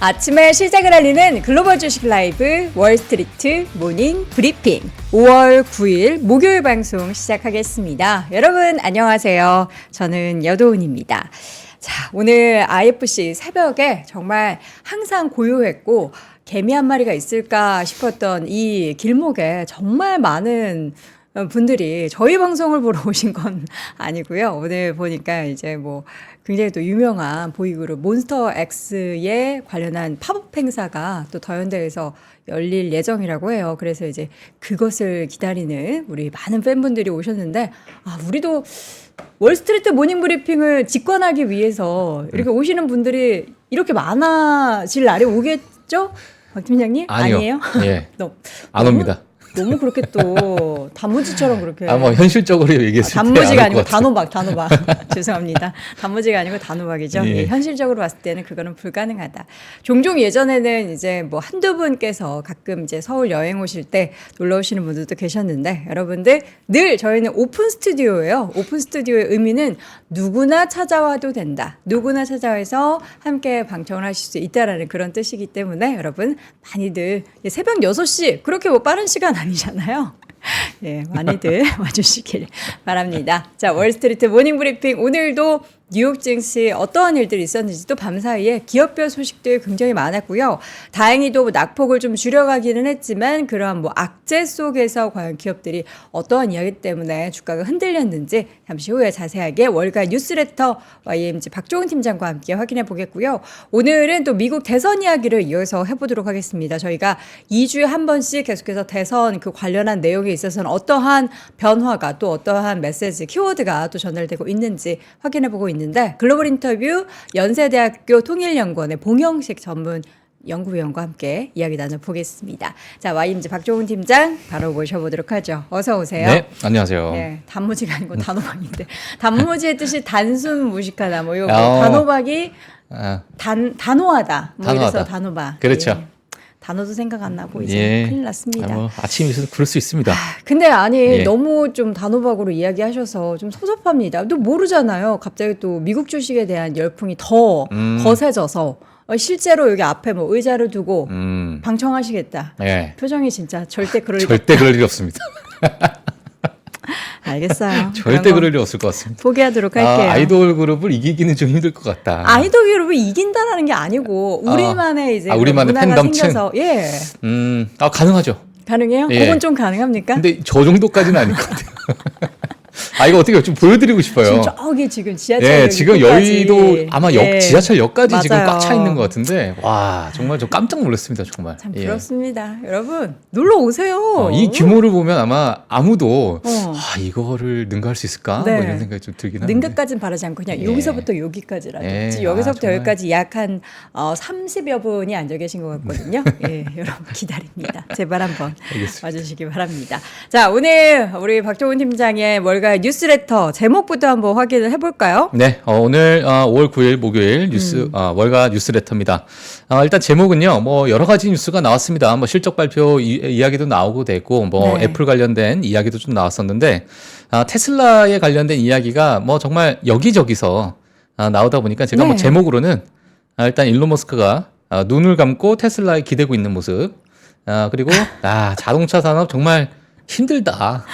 아침에 시작을 알리는 글로벌 주식 라이브 월스트리트 모닝 브리핑 5월 9일 목요일 방송 시작하겠습니다. 여러분 안녕하세요. 저는 여도은입니다. 자, 오늘 IFC 새벽에 정말 항상 고요했고 개미 한 마리가 있을까 싶었던 이 길목에 정말 많은 분들이 저희 방송을 보러 오신 건 아니고요. 오늘 보니까 이제 뭐 굉장히 또 유명한 보이그룹 몬스터엑스에 관련한 팝업 행사가 또 더현대에서 열릴 예정이라고 해요. 그래서 이제 그것을 기다리는 우리 많은 팬분들이 오셨는데, 우리도 월스트리트 모닝 브리핑을 직관하기 위해서 이렇게 오시는 분들이 이렇게 많아질 날이 오겠죠? 박 팀장님? 아니요. 아니에요? 예. 안 옵니다. 너무 그렇게 또 단무지처럼 그렇게. 뭐 현실적으로 얘기했을 때 단무지가 아니고 단호박. 죄송합니다. 단무지가 아니고 단호박이죠. 예. 예, 현실적으로 봤을 때는 그거는 불가능하다. 종종 예전에는 이제 뭐 한두 분께서 가끔 이제 서울 여행 오실 때 놀러 오시는 분들도 계셨는데, 여러분들 늘 저희는 오픈 스튜디오예요. 오픈 스튜디오의 의미는 누구나 찾아와도 된다. 누구나 찾아와서 함께 방청을 하실 수 있다라는 그런 뜻이기 때문에 여러분 많이들 새벽 6시 그렇게 뭐 빠른 시간 아니잖아요. 예, 많이들 와주시길 바랍니다. 자, 월스트리트 모닝 브리핑 오늘도 뉴욕 증시 어떠한 일들이 있었는지 또 밤사이에 기업별 소식들 굉장히 많았고요. 다행히도 낙폭을 좀 줄여가기는 했지만 그러한 뭐 악재 속에서 과연 기업들이 어떠한 이야기 때문에 주가가 흔들렸는지 잠시 후에 자세하게 월가 뉴스레터 YMG 박종훈 팀장과 함께 확인해 보겠고요. 오늘은 또 미국 대선 이야기를 이어서 해보도록 하겠습니다. 저희가 2주에 한 번씩 계속해서 대선 그 관련한 내용에 있어서는 어떠한 변화가 또 어떠한 메시지, 키워드가 또 전달되고 있는지 확인해 보고 있는데, 글로벌 인터뷰 연세대학교 통일연구원의 봉영식 전문 연구위원과 함께 이야기 나눠보겠습니다. 자, YMG 박종훈 팀장 바로 모셔보도록 하죠. 어서 오세요. 네, 안녕하세요. 네, 단무지가 아니고 단호박인데 단무지의 뜻이 단순 무식하다. 뭐 이거 단호박이 단호하다. 뭐 단호하다. 이래서 단호박. 그렇죠. 예. 단어도 생각 안 나고 이제 큰일 났습니다. 뭐 아침에 있어서 그럴 수 있습니다. 근데 아니 너무 좀 단호박으로 이야기하셔서 좀 섭섭합니다. 또 모르잖아요. 갑자기 또 미국 주식에 대한 열풍이 더 거세져서 실제로 여기 앞에 뭐 의자를 두고 방청하시겠다. 예. 표정이 진짜 절대 그럴 리 절대 그럴 일이 없습니다. 알겠어요. 절대 그럴 일이 없을 것 같습니다. 포기하도록 할게요. 아이돌 그룹을 이기기는 좀 힘들 것 같다. 아이돌 그룹을 이긴다라는 게 아니고 우리만의 이제 우리만의 문화가 팬덤층. 생겨서 예. 가능하죠. 가능해요? 예. 그건 좀 가능합니까? 근데 저 정도까지는 아닐 것 같아요. 이거 어떻게 좀 보여드리고 싶어요. 지금 저기 지금 지하철 예, 지금 여의도 아마 예. 지하철역까지 지금 맞아요. 꽉 차 있는 것 같은데, 와, 정말 저 깜짝 놀랐습니다, 정말. 참 예. 부럽습니다. 여러분 놀러 오세요. 이 규모를 보면 아마 아무도 어. 이거를 능가할 수 있을까? 네. 뭐 이런 생각이 좀 들긴 하는데. 능가까지는 바라지 않고 그냥 예. 여기서부터 여기까지라도 예. 여기서부터 정말. 여기까지 약 한 30여 분이 앉아 계신 것 같거든요. 예, 여러분 기다립니다. 제발 한번 알겠습니다. 와주시기 바랍니다. 자, 오늘 우리 박종훈 팀장의 월가 뉴스레터 제목부터 한번 확인을 해볼까요? 네, 오늘 5월 9일 목요일 월가 뉴스레터입니다. 일단 제목은요, 뭐 여러 가지 뉴스가 나왔습니다. 뭐 실적 발표 이야기도 나오고 됐고, 뭐 네. 애플 관련된 이야기도 좀 나왔었는데, 테슬라에 관련된 이야기가 뭐 정말 여기저기서 나오다 보니까 제가 뭐 네. 제목으로는 일단 일론 머스크가 눈을 감고 테슬라에 기대고 있는 모습, 그리고 자동차 산업 정말 힘들다.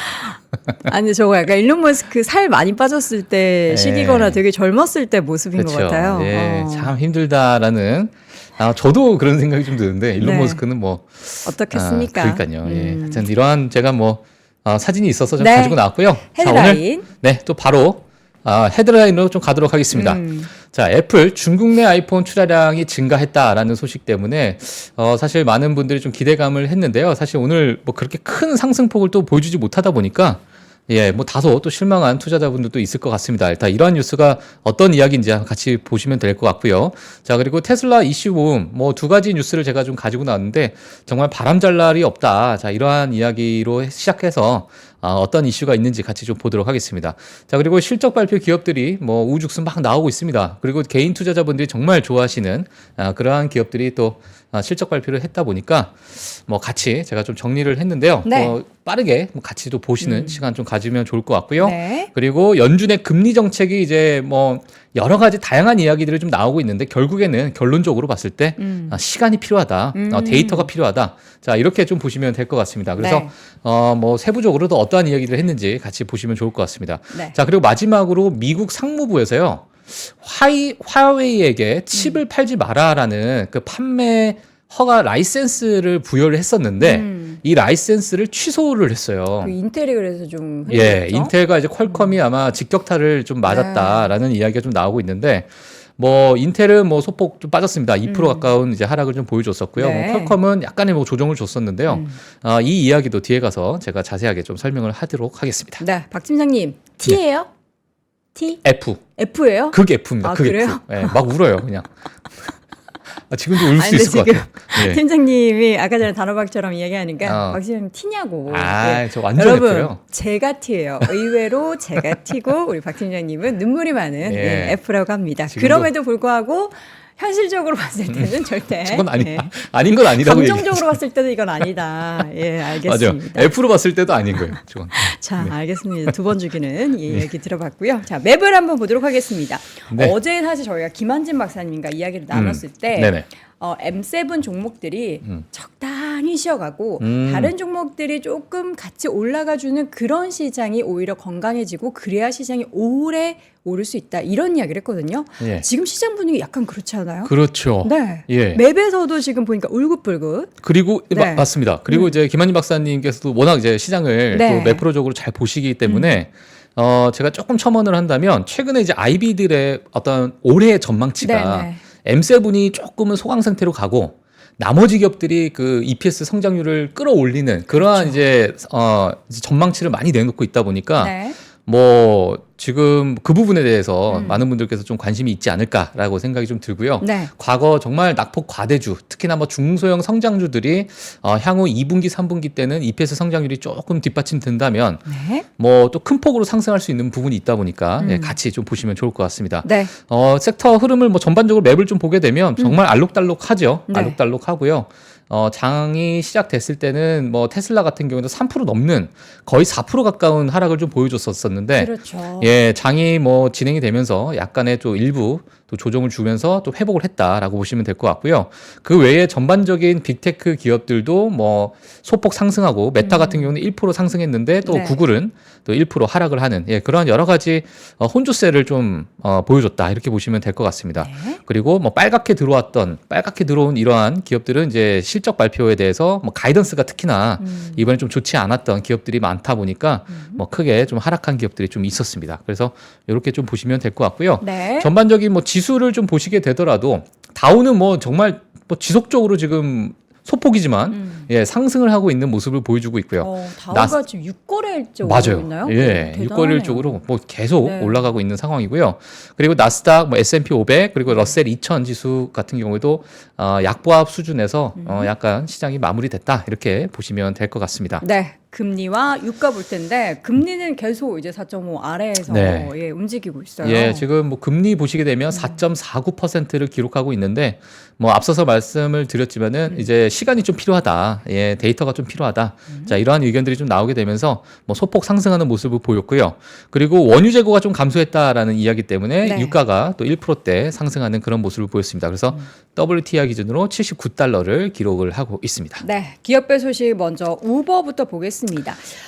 아니 저거 약간 일론 머스크 살 많이 빠졌을 때 네. 시기거나 되게 젊었을 때 모습인 것 같아요. 네, 참 힘들다라는. 저도 그런 생각이 좀 드는데 일론 네. 머스크는 뭐 어떻겠습니까? 그러니까요. 예. 하여튼 이러한 제가 뭐 사진이 있어서 좀 네. 가지고 나왔고요. 자, 헤드라인. 오늘 또 바로 헤드라인으로 좀 가도록 하겠습니다. 자, 애플 중국 내 아이폰 출하량이 증가했다라는 소식 때문에 사실 많은 분들이 좀 기대감을 했는데요. 사실 오늘 뭐 그렇게 큰 상승폭을 또 보여주지 못하다 보니까 뭐 다소 또 실망한 투자자분들도 있을 것 같습니다. 일단 이러한 뉴스가 어떤 이야기인지 같이 보시면 될 것 같고요. 자, 그리고 테슬라 이슈 모음 뭐 두 가지 뉴스를 제가 좀 가지고 나왔는데 정말 바람잘 날이 없다. 자, 이러한 이야기로 시작해서 어떤 이슈가 있는지 같이 좀 보도록 하겠습니다. 자, 그리고 실적 발표 기업들이 뭐 우후죽순 막 나오고 있습니다. 그리고 개인 투자자분들이 정말 좋아하시는 그러한 기업들이 또 실적 발표를 했다 보니까 뭐 같이 제가 좀 정리를 했는데요. 네. 빠르게 뭐 같이 또 보시는 시간 좀 가지면 좋을 것 같고요. 네. 그리고 연준의 금리 정책이 이제 뭐 여러 가지 다양한 이야기들이 좀 나오고 있는데 결국에는 결론적으로 봤을 때 시간이 필요하다, 데이터가 필요하다. 자, 이렇게 좀 보시면 될 것 같습니다. 그래서 네. 뭐 세부적으로도 어떠한 이야기를 했는지 같이 보시면 좋을 것 같습니다. 네. 자, 그리고 마지막으로 미국 상무부에서요. 화웨이에게 칩을 팔지 마라라는 그 판매 허가 라이센스를 부여를 했었는데 이 라이센스를 취소를 했어요. 그 인텔이 그래서 좀 예, 흔들렸죠? 인텔과 이제 퀄컴이 아마 직격탄을 좀 맞았다라는 이야기가 좀 나오고 있는데 뭐 인텔은 뭐 소폭 좀 빠졌습니다. 2% 가까운 이제 하락을 좀 보여줬었고요. 네. 뭐 퀄컴은 약간의 뭐 조정을 줬었는데요. 이 이야기도 뒤에 가서 제가 자세하게 좀 설명을 하도록 하겠습니다. 네, 박 팀장님 T예요? T? F, F예요? 극 F입니다. 아, 극 그래요? F. 예, 막 울어요, 그냥. 지금도 울 수 근데 있을 것 지금 같아요. 예. 팀장님이 아까 전에 단호박처럼 이야기하니까 어. 박 팀장님 T냐고. 아, 예. 저 완전 여러분, F예요. 제가 T예요. 의외로 제가 T고 우리 박 팀장님은 눈물이 많은 예. F라고 합니다. 지금도- 그럼에도 불구하고 현실적으로 봤을 때는 절대 저건 아니, 예. 아닌 건 아니라고 얘기해요. 감정적으로 봤을 때도 이건 아니다. 예, 맞아요. 알겠습니다. F로 봤을 때도 아닌 거예요. 저건. 자, 알겠습니다. 두 번 죽이는 이 얘기 들어봤고요. 자, 맵을 한번 보도록 하겠습니다. 네. 어제 사실 저희가 김한진 박사님과 이야기를 나눴을 때 네네. M7 종목들이 적당히 쉬어가고 다른 종목들이 조금 같이 올라가주는 그런 시장이 오히려 건강해지고 그래야 시장이 오래 오를 수 있다. 이런 이야기를 했거든요. 예. 지금 시장 분위기 약간 그렇지 않아요? 그렇죠. 네. 예. 맵에서도 지금 보니까 울긋불긋. 그리고 네. 맞습니다. 그리고 이제 김한진 박사님께서도 워낙 이제 시장을 네. 또 매프로적으로 잘 보시기 때문에 제가 조금 첨언을 한다면 최근에 이제 IB들의 어떤 올해의 전망치가 네, M7이 조금은 소강 상태로 가고 나머지 기업들이 그 EPS 성장률을 끌어올리는 그러한 이제 전망치를 많이 내놓고 있다 보니까 네. 뭐 지금 그 부분에 대해서 많은 분들께서 좀 관심이 있지 않을까라고 생각이 좀 들고요. 네. 과거 정말 낙폭 과대주, 특히나 뭐 중소형 성장주들이 향후 2분기, 3분기 때는 EPS 성장률이 조금 뒷받침된다면 네. 뭐 또 큰 폭으로 상승할 수 있는 부분이 있다 보니까 예, 같이 좀 보시면 좋을 것 같습니다. 네. 섹터 흐름을 뭐 전반적으로 맵을 좀 보게 되면 정말 알록달록하죠. 네. 알록달록하고요. 장이 시작됐을 때는 뭐 테슬라 같은 경우도 3% 넘는 거의 4% 가까운 하락을 좀 보여줬었는데 그렇죠. 예, 장이 뭐 진행이 되면서 약간의 또 일부 또 조정을 주면서 또 회복을 했다라고 보시면 될 것 같고요. 그 외에 전반적인 빅테크 기업들도 뭐 소폭 상승하고 메타 같은 경우는 1% 상승했는데 또 네. 구글은 또 1% 하락을 하는 예, 그런 여러 가지 혼조세를 좀 보여줬다 이렇게 보시면 될 것 같습니다. 네. 그리고 뭐 빨갛게 들어온 이러한 기업들은 이제 실적 발표에 대해서 뭐 가이던스가 특히나 이번에 좀 좋지 않았던 기업들이 많다 보니까 뭐 크게 좀 하락한 기업들이 좀 있었습니다. 그래서 이렇게 좀 보시면 될 것 같고요. 네. 전반적인 뭐 지수를 좀 보시게 되더라도 다우는 뭐 정말 뭐 지속적으로 지금 소폭이지만 예, 상승을 하고 있는 모습을 보여주고 있고요. 다우가 지금 6거래일 맞아요. 있나요? 예, 대단하네요. 6거래일 쪽으로 뭐 계속 네. 올라가고 있는 상황이고요. 그리고 나스닥, 뭐 S&P 500 그리고 러셀 2000 지수 같은 경우에도 약보합 수준에서 약간 시장이 마무리됐다 이렇게 보시면 될 것 같습니다. 네. 금리와 유가 볼 텐데 금리는 계속 이제 4.5 아래에서 네. 예, 움직이고 있어요. 예, 지금 뭐 금리 보시게 되면 4.49%를 기록하고 있는데 뭐 앞서서 말씀을 드렸지만은 이제 시간이 좀 필요하다. 예, 데이터가 좀 필요하다. 자, 이러한 의견들이 좀 나오게 되면서 뭐 소폭 상승하는 모습을 보였고요. 그리고 원유 재고가 좀 감소했다라는 이야기 때문에 네. 유가가 또 1%대 상승하는 그런 모습을 보였습니다. 그래서 WTI 기준으로 79달러를 기록을 하고 있습니다. 네, 기업별 소식 먼저 우버부터 보겠습니다.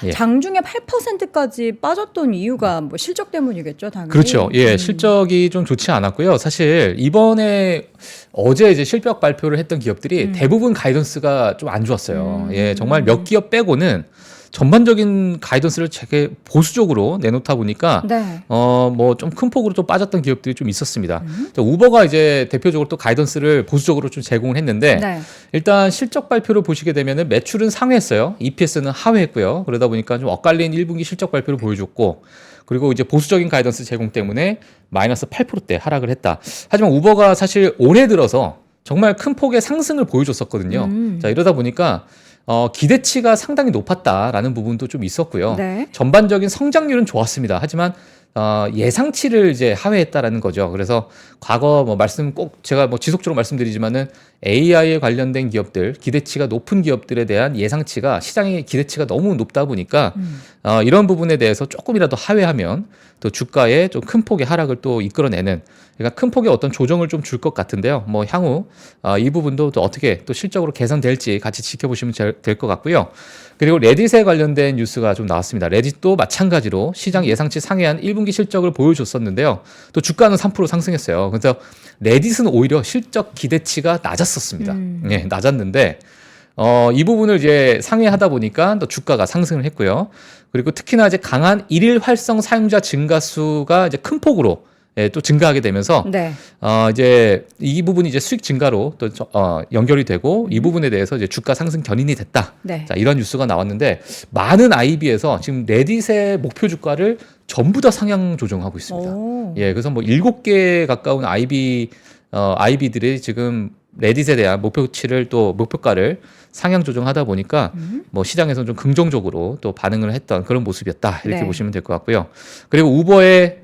예. 장중에 8%까지 빠졌던 이유가 뭐 실적 때문이겠죠, 당연히. 그렇죠. 예, 실적이 좀 좋지 않았고요. 사실 이번에 어제 이제 실적 발표를 했던 기업들이 대부분 가이던스가 좀 안 좋았어요. 예, 정말 몇 기업 빼고는 전반적인 가이던스를 되게 보수적으로 내놓다 보니까 네. 뭐 좀 큰 폭으로 또 빠졌던 기업들이 좀 있었습니다. 우버가 이제 대표적으로 또 가이던스를 보수적으로 좀 제공을 했는데 네. 일단 실적 발표를 보시게 되면은 매출은 상회했어요. EPS는 하회했고요. 그러다 보니까 좀 엇갈린 1분기 실적 발표를 보여줬고 그리고 이제 보수적인 가이던스 제공 때문에 마이너스 8%대 하락을 했다. 하지만 우버가 사실 올해 들어서 정말 큰 폭의 상승을 보여줬었거든요. 자, 이러다 보니까 기대치가 상당히 높았다라는 부분도 좀 있었고요. 네. 전반적인 성장률은 좋았습니다. 하지만 예상치를 이제 하회했다라는 거죠. 그래서 과거 뭐 말씀 꼭 제가 뭐 지속적으로 말씀드리지만은 AI에 관련된 기업들, 기대치가 높은 기업들에 대한 예상치가 시장의 기대치가 너무 높다 보니까 이런 부분에 대해서 조금이라도 하회하면 또 주가에 좀 큰 폭의 하락을 또 이끌어내는, 그러니까 큰 폭의 어떤 조정을 좀 줄 것 같은데요. 뭐 향후 이 부분도 또 어떻게 또 실적으로 개선될지 같이 지켜보시면 될 것 같고요. 그리고 레딧에 관련된 뉴스가 좀 나왔습니다. 레딧도 마찬가지로 시장 예상치 상회한 1분기 실적을 보여줬었는데요. 또 주가는 3% 상승했어요. 그래서 레딧은 오히려 실적 기대치가 낮았었습니다. 예, 낮았는데 이 부분을 이제 상회하다 보니까 또 주가가 상승을 했고요. 그리고 특히나 이제 강한 일일 활성 사용자 증가 수가 이제 큰 폭으로 또 증가하게 되면서 네. 이제 이 부분이 이제 수익 증가로 또 연결이 되고 이 부분에 대해서 이제 주가 상승 견인이 됐다. 네. 자, 이런 뉴스가 나왔는데 많은 IB에서 지금 레딧의 목표 주가를 전부 다 상향 조정하고 있습니다. 오. 예, 그래서 뭐 7개 가까운 IB들이 지금 레딧에 대한 목표치를 또 목표가를 상향 조정하다 보니까 뭐 시장에서는 좀 긍정적으로 또 반응을 했던 그런 모습이었다. 이렇게 네. 보시면 될 것 같고요. 그리고 우버의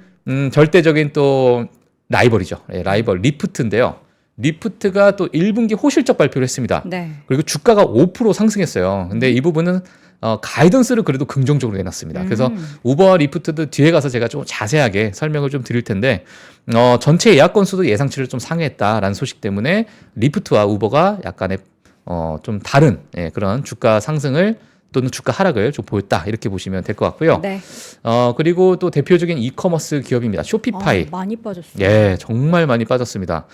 절대적인 또 라이벌이죠. 예, 라이벌 리프트인데요. 리프트가 또 1분기 호실적 발표를 했습니다. 네. 그리고 주가가 5% 상승했어요. 근데 이 부분은 가이던스를 그래도 긍정적으로 내놨습니다. 그래서 우버와 리프트도 뒤에 가서 제가 좀 자세하게 설명을 좀 드릴 텐데 전체 예약 건수도 예상치를 좀 상회했다라는 소식 때문에 리프트와 우버가 약간의 좀 다른 그런 주가 상승을 또는 주가 하락을 좀 보였다 이렇게 보시면 될 것 같고요. 네. 그리고 또 대표적인 이커머스 기업입니다. 쇼피파이. 많이 빠졌어요. 예, 정말 많이 빠졌습니다.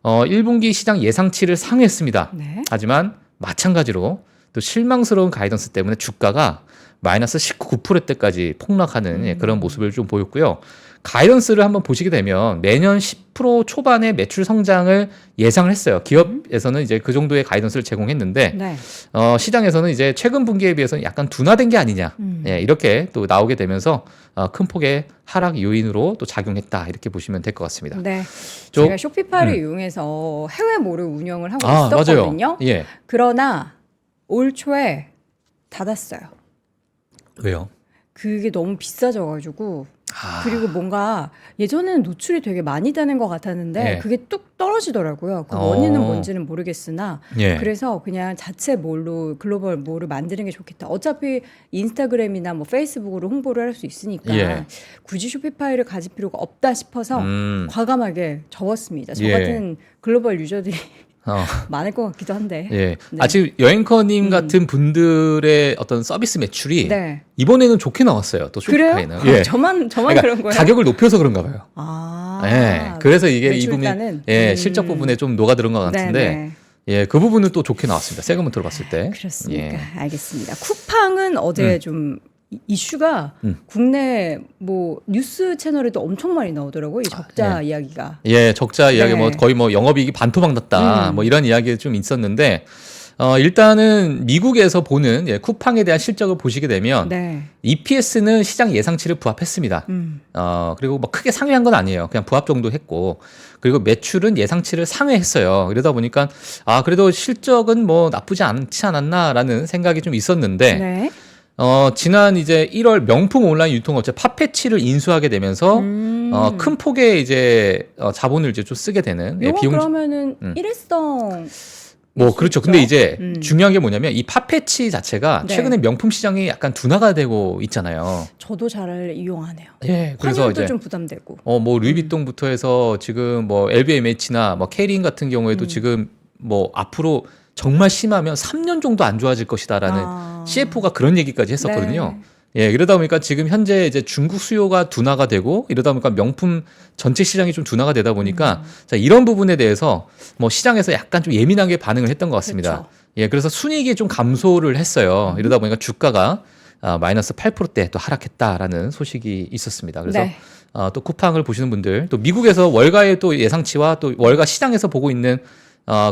1분기 시장 예상치를 상회했습니다. 네. 하지만 마찬가지로 또 실망스러운 가이던스 때문에 주가가 마이너스 19%대까지 폭락하는 그런 모습을 좀 보였고요. 가이던스를 한번 보시게 되면 매년 10% 초반의 매출 성장을 예상을 했어요. 기업에서는 이제 그 정도의 가이던스를 제공했는데 네. 시장에서는 이제 최근 분기에 비해서는 약간 둔화된 게 아니냐. 예, 이렇게 또 나오게 되면서 큰 폭의 하락 요인으로 또 작용했다. 이렇게 보시면 될 것 같습니다. 네. 좀- 제가 쇼피파이를 이용해서 해외몰을 운영을 하고 맞아요. 있었거든요. 예. 그러나 올 초에 닫았어요. 왜요? 그게 너무 비싸져가지고 아, 그리고 뭔가 예전에는 노출이 되게 많이 되는 것 같았는데 네. 그게 뚝 떨어지더라고요. 그 어. 원인은 뭔지는 모르겠으나 예. 그래서 그냥 자체 몰로 글로벌 몰을 만드는 게 좋겠다. 어차피 인스타그램이나 뭐 페이스북으로 홍보를 할 수 있으니까 예. 굳이 쇼피파이를 가질 필요가 없다 싶어서 과감하게 접었습니다. 저 예. 같은 글로벌 유저들이 어. 많을 것 같기도 한데. 예. 네. 지금 여행커님 같은 분들의 어떤 서비스 매출이 네. 이번에는 좋게 나왔어요. 또 그래요? 쇼피파이는. 예. 저만 그러니까 그런 거예요? 가격을 높여서 그런가 봐요. 아. 예. 그래서 이게 이 부분이 매출가는? 실적 부분에 좀 녹아들은 것 같은데 네네. 예, 그 부분은 또 좋게 나왔습니다. 세금을 봤을 때. 그렇습니까? 예. 알겠습니다. 쿠팡은 어제 좀 이슈가 국내 뭐 뉴스 채널에도 엄청 많이 나오더라고요. 이 적자 이야기가. 예, 적자 이야기 네. 뭐 거의 뭐 영업이익이 반토막 났다. 뭐 이런 이야기 좀 있었는데 일단은 미국에서 보는 쿠팡에 대한 실적을 보시게 되면 네. EPS는 시장 예상치를 부합했습니다. 그리고 뭐 크게 상회한 건 아니에요. 그냥 부합 정도 했고, 그리고 매출은 예상치를 상회했어요. 그러다 보니까 그래도 실적은 뭐 나쁘지 않지 않았나라는 생각이 좀 있었는데 네. 지난 이제 1월 명품 온라인 유통업체 파페치를 인수하게 되면서 큰 폭의 이제 자본을 이제 좀 쓰게 되는 이건 비용. 그러면은 일회성 뭐 그렇죠. 근데 이제 음. 중요한 게 뭐냐면 이 파페치 자체가 네. 최근에 명품 시장이 약간 둔화가 되고 있잖아요. 저도 잘 이용하네요. 예. 그래서 환율도 이제 좀 부담되고. 뭐 루이비통부터 해서 지금 뭐 LVMH나 뭐 케이링 같은 경우에도 지금 뭐 앞으로 정말 심하면 3년 정도 안 좋아질 것이다라는 CFO가 그런 얘기까지 했었거든요. 네. 예, 그러다 보니까 지금 현재 이제 중국 수요가 둔화가 되고 이러다 보니까 명품 전체 시장이 좀 둔화가 되다 보니까 자, 이런 부분에 대해서 뭐 시장에서 약간 좀 예민하게 반응을 했던 것 같습니다. 그렇죠. 예, 그래서 순이익이 좀 감소를 했어요. 이러다 보니까 주가가 마이너스 8%대 또 하락했다라는 소식이 있었습니다. 그래서 네. 또 쿠팡을 보시는 분들 또 미국에서 월가의 또 예상치와 또 월가 시장에서 보고 있는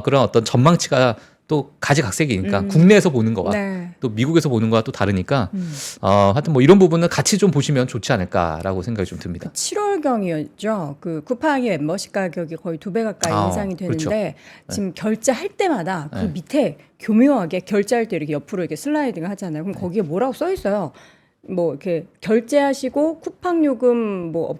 그런 어떤 전망치가 또 가지각색이니까 국내에서 보는 거와 네. 또 미국에서 보는 거와 또 다르니까 하여튼 뭐 이런 부분은 같이 좀 보시면 좋지 않을까라고 생각이 좀 듭니다. 7월경이었죠. 그 쿠팡의 멤버십 가격이 거의 2배 가까이 인상이 되는데 그렇죠. 지금 결제할 때마다 그 네. 밑에 교묘하게 결제할 때 이렇게 옆으로 이렇게 슬라이딩을 하잖아요. 그럼 거기에 뭐라고 써 있어요? 뭐 이렇게 결제하시고 쿠팡 요금 뭐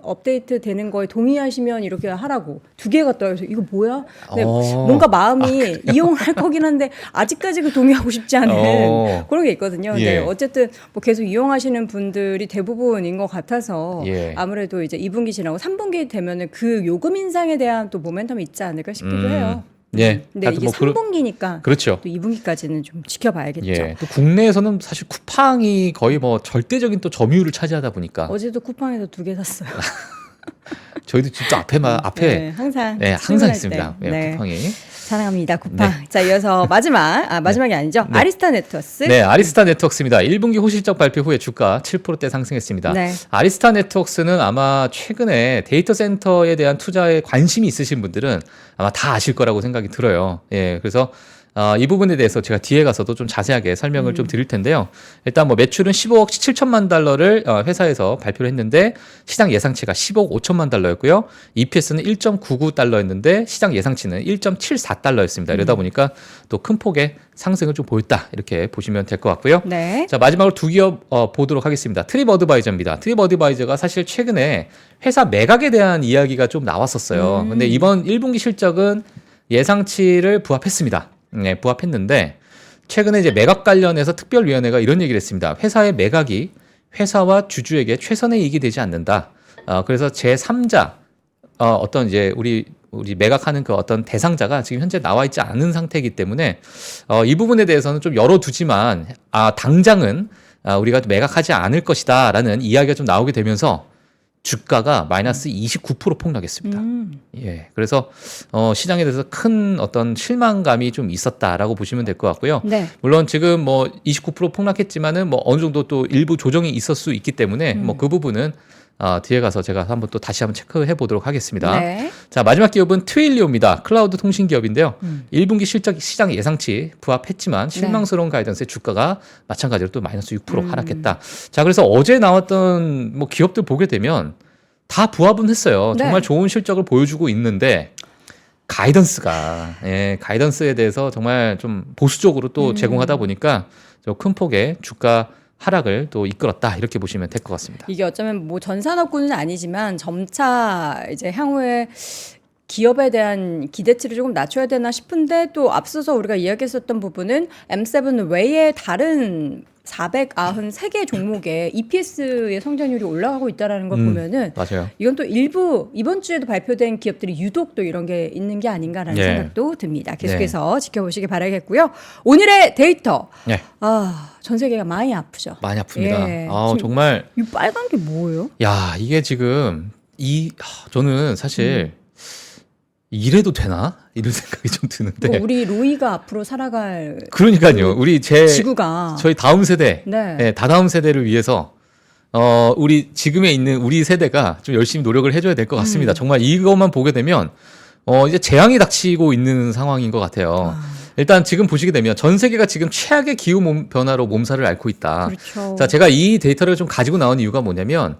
업데이트 되는 거에 동의하시면 이렇게 하라고 두 개가 떠요. 그래서 이거 뭐야? 근데 뭔가 마음이 이용할 거긴 한데 아직까지 그 동의하고 싶지 않은 그런 게 있거든요. 근데 예. 어쨌든 뭐 계속 이용하시는 분들이 대부분인 것 같아서 예. 아무래도 이제 2분기 지나고 3분기 되면은 그 요금 인상에 대한 또 모멘텀이 있지 않을까 싶기도 해요. 예. 근데 하여튼 이게 뭐 3분기니까 그렇죠. 또 2분기까지는 좀 지켜봐야겠죠. 예. 또 국내에서는 사실 쿠팡이 거의 뭐 절대적인 또 점유율을 차지하다 보니까 어제도 쿠팡에서 2개 샀어요. 저희도 진짜 앞에 네, 항상 항상 출근할 있습니다. 때. 예, 네. 쿠팡이. 사랑합니다, 쿠팡. 자, 이어서 마지막이 아니죠. 네. 아리스타 네트워크스. 네, 아리스타 네트워크스입니다. 1분기 호실적 발표 후에 주가 7%대 상승했습니다. 네. 아리스타 네트워크스는 아마 최근에 데이터 센터에 대한 투자에 관심이 있으신 분들은 아마 다 아실 거라고 생각이 들어요. 예, 그래서 이 부분에 대해서 제가 뒤에 가서도 좀 자세하게 설명을 좀 드릴 텐데요. 일단 뭐 매출은 15억 7천만 달러를 회사에서 발표를 했는데 시장 예상치가 15억 5천만 달러였고요. EPS는 1.99달러였는데 시장 예상치는 1.74달러였습니다. 이러다 보니까 또 큰 폭의 상승을 좀 보였다. 이렇게 보시면 될 것 같고요. 네. 자, 마지막으로 두 기업 보도록 하겠습니다. 트립 어드바이저입니다. 트립 어드바이저가 사실 최근에 회사 매각에 대한 이야기가 좀 나왔었어요. 근데 이번 1분기 실적은 예상치를 부합했습니다. 네, 부합했는데 최근에 이제 매각 관련해서 특별위원회가 이런 얘기를 했습니다. 회사의 매각이 회사와 주주에게 최선의 이익이 되지 않는다. 그래서 제3자 어떤 이제 우리 매각하는 그 어떤 대상자가 지금 현재 나와 있지 않은 상태이기 때문에 이 부분에 대해서는 좀 열어두지만 당장은 우리가 매각하지 않을 것이다라는 이야기가 좀 나오게 되면서 주가가 마이너스 29% 폭락했습니다. 예, 그래서 시장에 대해서 큰 어떤 실망감이 좀 있었다라고 보시면 될 것 같고요. 네. 물론 지금 뭐 29% 폭락했지만은 뭐 어느 정도 또 일부 조정이 있을 수 있기 때문에 뭐 그 부분은 뒤에 가서 제가 다시 한번 체크해 보도록 하겠습니다. 네. 자, 마지막 기업은 트윌리오입니다. 클라우드 통신 기업인데요. 1분기 실적 시장 예상치 부합했지만 실망스러운 가이던스에 주가가 마찬가지로 또 마이너스 6% 하락했다. 자, 그래서 어제 나왔던 뭐 기업들 보게 되면 다 부합은 했어요. 네. 정말 좋은 실적을 보여주고 있는데 가이던스에 대해서 정말 좀 보수적으로 또 제공하다 보니까 좀 큰 폭의 주가 하락을 또 이끌었다 이렇게 보시면 될 것 같습니다. 이게 어쩌면 뭐 전 산업군은 아니지만 점차 이제 향후에 기업에 대한 기대치를 조금 낮춰야 되나 싶은데 또 앞서서 우리가 이야기했었던 부분은 M7 외에 다른 493개 종목의 EPS의 성장률이 올라가고 있다는 걸 보면은 맞아요. 이건 또 일부 이번 주에도 발표된 기업들이 유독 또 이런 게 있는 게 아닌가라는 네. 생각도 듭니다. 계속해서 지켜보시기 바라겠고요. 오늘의 데이터. 네. 전 세계가 많이 아프죠. 많이 아픕니다. 예. 지금 정말 이 빨간 게 뭐예요? 야, 이게 지금 저는 사실 이래도 되나? 이런 생각이 좀 드는데. 뭐 우리 로이가 앞으로 살아갈 그러니까요. 지구가 저희 다음 세대, 네. 다다음 세대를 위해서 우리 지금에 있는 우리 세대가 좀 열심히 노력을 해줘야 될 것 같습니다. 정말 이것만 보게 되면 이제 재앙이 닥치고 있는 상황인 것 같아요. 일단 지금 보시게 되면 전 세계가 지금 최악의 기후 변화로 몸살을 앓고 있다. 그렇죠. 자, 제가 이 데이터를 좀 가지고 나온 이유가 뭐냐면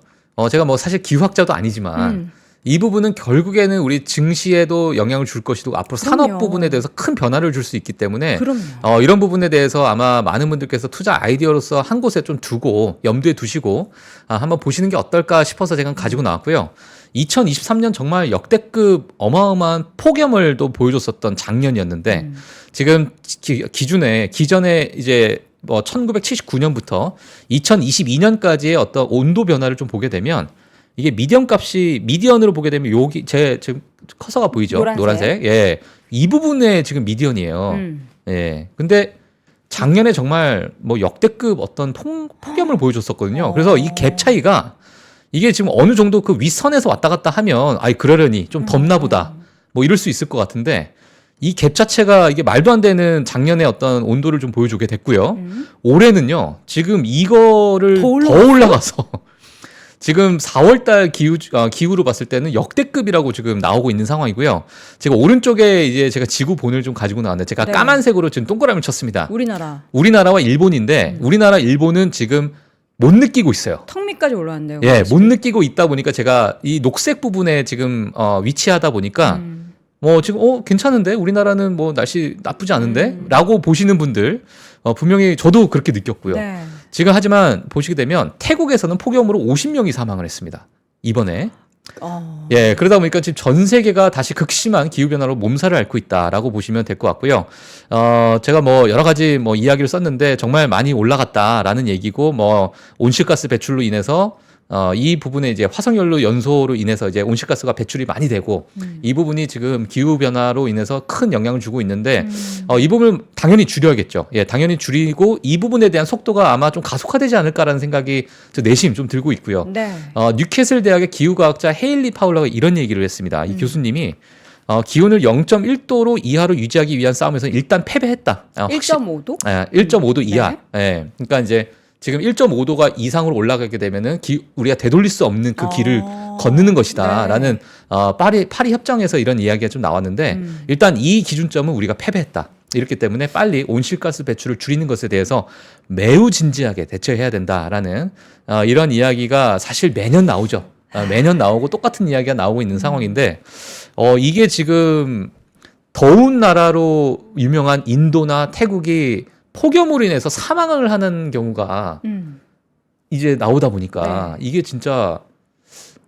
제가 뭐 사실 기후학자도 아니지만 이 부분은 결국에는 우리 증시에도 영향을 줄 것이고 앞으로 산업 그럼요. 부분에 대해서 큰 변화를 줄 수 있기 때문에 그럼요. 이런 부분에 대해서 아마 많은 분들께서 투자 아이디어로서 한 곳에 좀 두고 염두에 두시고 한번 보시는 게 어떨까 싶어서 제가 가지고 나왔고요. 2023년 정말 역대급 어마어마한 폭염을 또 보여줬었던 작년이었는데 지금 기존에 이제 뭐 1979년부터 2022년까지의 어떤 온도 변화를 좀 보게 되면 이게 미디언으로 보게 되면 여기 지금 커서가 보이죠? 노란색. 예. 이 부분에 지금 미디언이에요. 예. 근데 작년에 정말 뭐 역대급 어떤 폭염을 보여줬었거든요. 그래서 이 갭 차이가 이게 지금 어느 정도 그 윗선에서 왔다 갔다 하면 그러려니 좀 덥나 보다. 뭐 이럴 수 있을 것 같은데 이 갭 자체가 이게 말도 안 되는 작년의 어떤 온도를 좀 보여주게 됐고요. 올해는요. 지금 이거를 더 올라가서 지금 4월달 기후로 봤을 때는 역대급이라고 지금 나오고 있는 상황이고요. 제가 오른쪽에 이제 제가 지구 본을 좀 가지고 나왔는데 제가 까만색으로 지금 동그라미를 쳤습니다. 우리나라와 일본인데 우리나라, 일본은 지금 못 느끼고 있어요. 턱 밑까지 올라왔네요. 예, 못 느끼고 있다 보니까 제가 이 녹색 부분에 지금 위치하다 보니까 뭐 지금 괜찮은데 우리나라는 뭐 날씨 나쁘지 않은데 라고 보시는 분들 분명히 저도 그렇게 느꼈고요. 네. 지금 하지만 보시게 되면 태국에서는 폭염으로 50명이 사망을 했습니다. 이번에. 예, 그러다 보니까 지금 전 세계가 다시 극심한 기후변화로 몸살을 앓고 있다라고 보시면 될 것 같고요. 제가 뭐 여러 가지 뭐 이야기를 썼는데 정말 많이 올라갔다라는 얘기고 뭐 온실가스 배출로 인해서 이 부분에 이제 화석연료 연소로 인해서 이제 온실가스가 배출이 많이 되고 이 부분이 지금 기후 변화로 인해서 큰 영향을 주고 있는데 이 부분을 당연히 줄여야겠죠. 예, 당연히 줄이고 이 부분에 대한 속도가 아마 좀 가속화되지 않을까라는 생각이 내심 좀 들고 있고요. 네. 뉴캐슬 대학의 기후과학자 헤일리 파울러가 이런 얘기를 했습니다. 이 교수님이 기온을 0.1도로 이하로 유지하기 위한 싸움에서 일단 패배했다. 1.5도? 1.5도 이하. 예, 그러니까 이제 지금 1.5도가 이상으로 올라가게 되면은 우리가 되돌릴 수 없는 그 길을 건너는 것이다라는 파리 협정에서 이런 이야기가 좀 나왔는데 일단 이 기준점은 우리가 패배했다. 이렇기 때문에 빨리 온실가스 배출을 줄이는 것에 대해서 매우 진지하게 대처해야 된다라는 이런 이야기가 사실 매년 나오죠. 매년 나오고 똑같은 이야기가 나오고 있는 상황인데 이게 지금 더운 나라로 유명한 인도나 태국이 폭염으로 인해서 사망을 하는 경우가 이제 나오다 보니까 이게 진짜